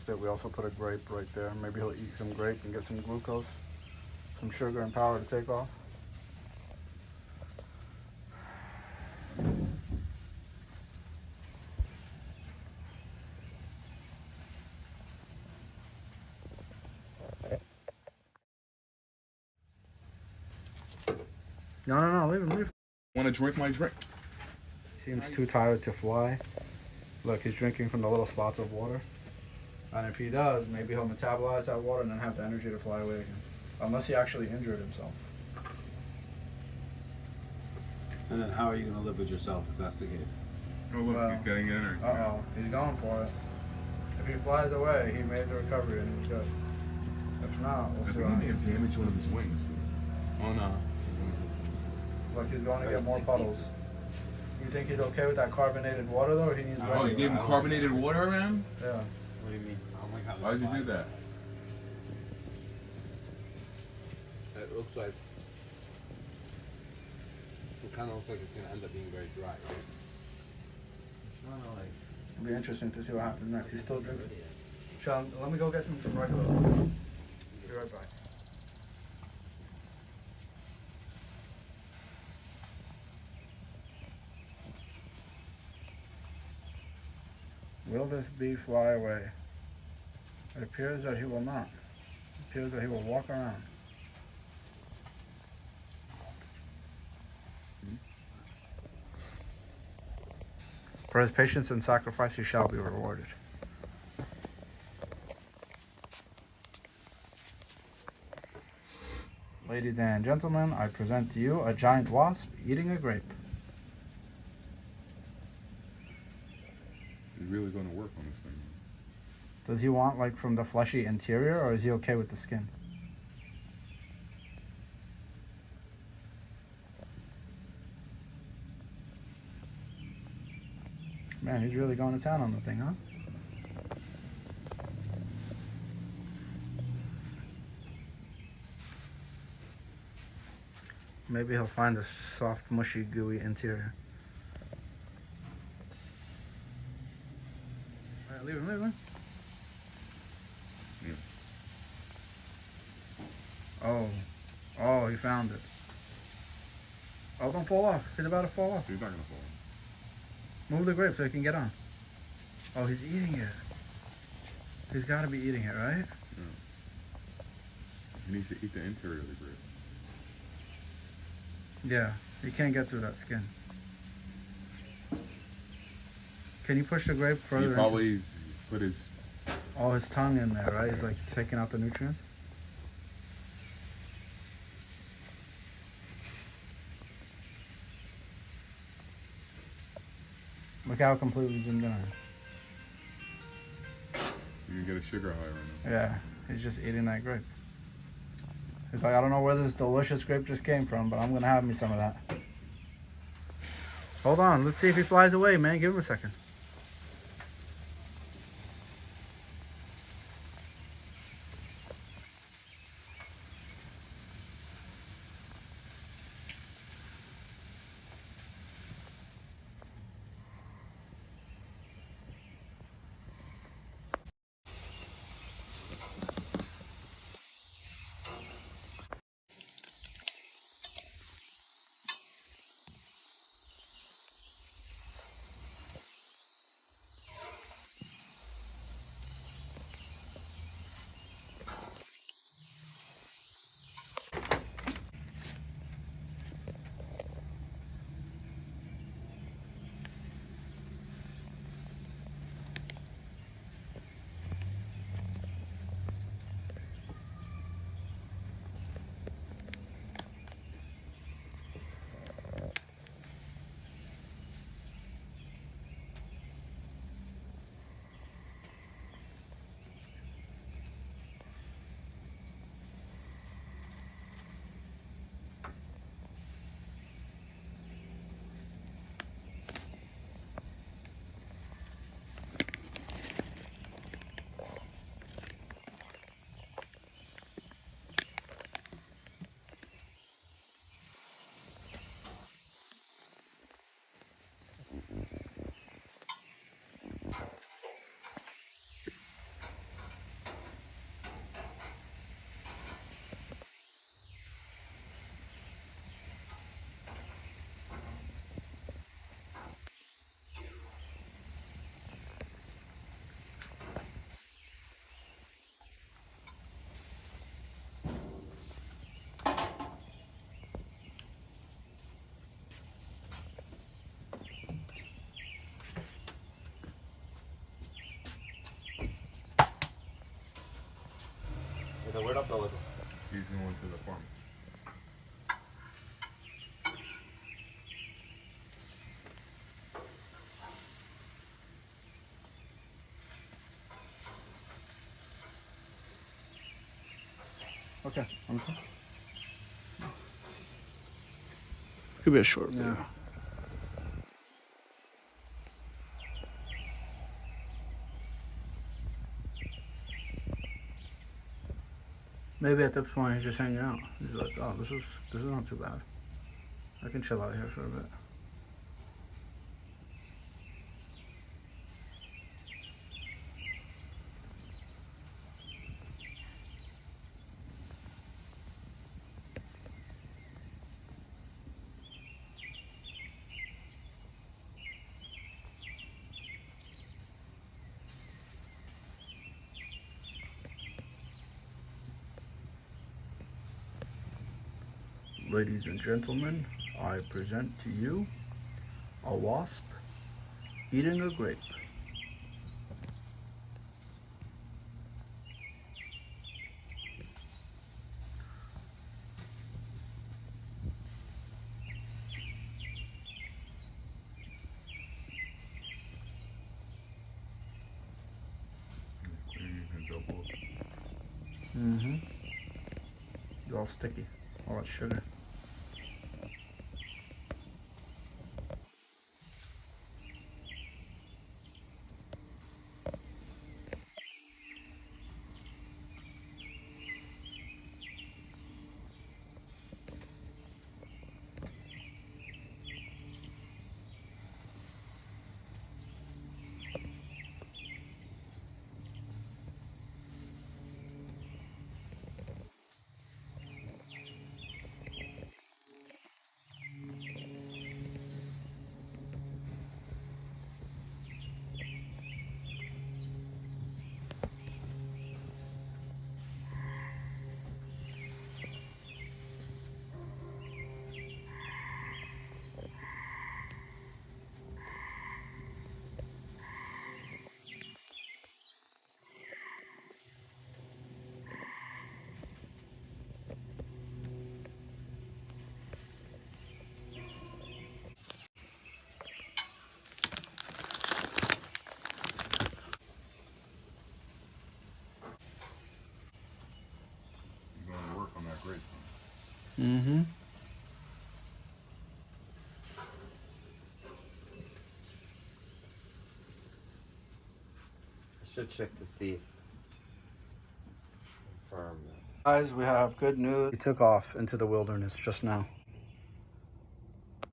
dazed it. We also put a grape right there. Maybe he'll eat some grape and get some glucose, some sugar and power to take off. No, leave him, leave him. Want to drink my drink? Seems too tired to fly. Look, he's drinking from the little spots of water. And if he does, maybe he'll metabolize that water and then have the energy to fly away again. Unless he actually injured himself. And then how are you going to live with yourself if that's the case? Oh look, Well, he's getting energy. Uh-oh, he's going for it. If he flies away, he made the recovery and he's good. If not, we'll I see think what he may happens. have damaged one of his wings. Oh no. Look, he's going to get more puddles. You think he's okay with that carbonated water though, or he needs regular? Oh, you gave him carbonated water, man? Yeah. What do you mean? Oh my God. Why did you do that? It looks like, it kind of looks like it's going to end up being very dry, right? It'll be interesting to see what happens next. He's still drinking. Sean, let me go get some regular. Be right back. Will this bee fly away? It appears that he will not. It appears that he will walk around. For his patience and sacrifice he shall be rewarded. Ladies and gentlemen, I present to you a giant wasp eating a grape. He's really going to work on this thing. Does he want like from the fleshy interior, or is he okay with the skin? Man, he's really going to town on the thing, huh? Maybe he'll find a soft, mushy, gooey interior. All right, leave him, leave him. Oh, he found it. Oh, don't fall off. He's about to fall off. He's not going to fall. Move the grape so he can get on. Oh, he's eating it. He's got to be eating it, right? Yeah. He needs to eat the interior of the grape. Yeah, he can't get through that skin. Can you push the grape further? He probably put his... All his tongue in there, right? He's like taking out the nutrients. Look how completely zoomed in on him. You can get a sugar high right now. Yeah, he's just eating that grape. He's like, I don't know where this delicious grape just came from, but I'm gonna have me some of that. Hold on, let's see if he flies away, man. Give him a second. word up the liquor. He's going to the farm. Okay. Could be a short video. Yeah. Maybe at this point he's just hanging out. He's like, oh, this is not too bad. I can chill out here for a bit. Ladies and gentlemen, I present to you a wasp eating a grape. Mm-hmm. It's all sticky. All that sugar. Great. Mm-hmm. I should check to see if confirm that. Guys, we have good news. He took off into the wilderness just now.